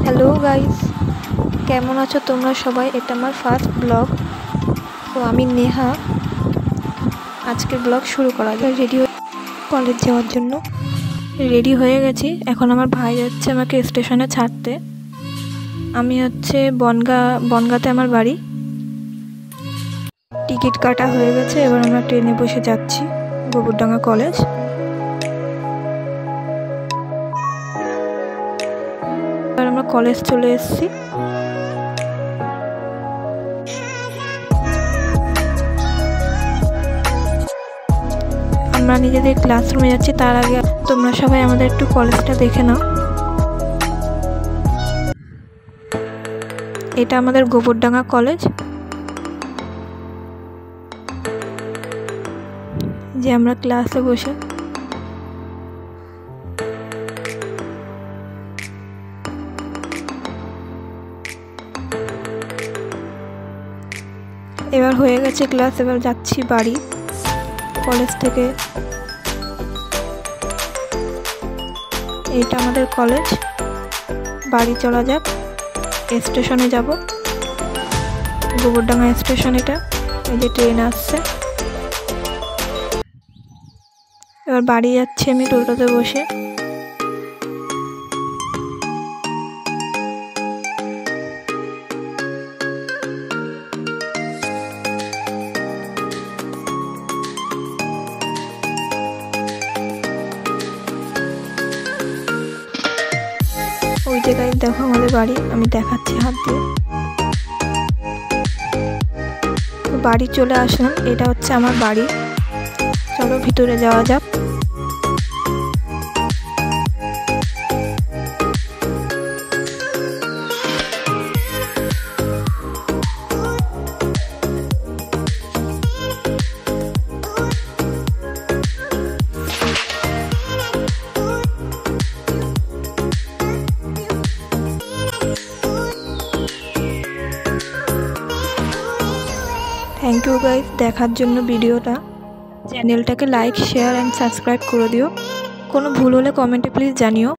Hello guys, কেমন আছো তোমরা সবাই? এটা আমার ফার্স্ট ব্লগ। তো আমি নেহা। আজকের ব্লগ শুরু করা যায়। রেডি কলেজ যাওয়ার জন্য রেডি হয়ে গেছি। এখন আমার ভাই যাচ্ছে আমাকে স্টেশনে ছাড়তে। আমি হচ্ছে বনগাঁতে আমার বাড়ি। টিকিট কাটা হয়ে গেছে, এবার আমরা ট্রেনে বসে যাচ্ছি গোবরডাঙ্গা কলেজ। এবার আমরা কলেজ চলে এসেছি। আমরা নিজেদের ক্লাসরুমে যাচ্ছি, তার আগে তোমরা সবাই আমাদের একটু কলেজটা দেখে নাও। এটা আমাদের গোবরডাঙ্গা কলেজ। যে আমরা ক্লাসে বসে এবার হয়ে গেছে ক্লাস, এবার যাচ্ছি বাড়ি কলেজ থেকে। এইটা আমাদের কলেজ। বাড়ি চলা যাক, স্টেশনে যাব, গোবরডাঙ্গা স্টেশন। এটা এই যে ট্রেন আসছে। এবার বাড়ি যাচ্ছি আমি টোটোতে বসে। ওই জায়গায় দেখো আমাদের বাড়ি, আমি দেখাচ্ছি হাত দিয়ে। তো বাড়ি চলে আসলাম, এটা হচ্ছে আমার বাড়ি। চলো ভিতরে যাওয়া যাক। থ্যাংক ইউ গাইস দেখার জন্য ভিডিওটা। চ্যানেলটাকে লাইক, শেয়ার অ্যান্ড সাবস্ক্রাইব করে দিও। কোনো ভুল হলে কমেন্টে প্লিজ জানিও।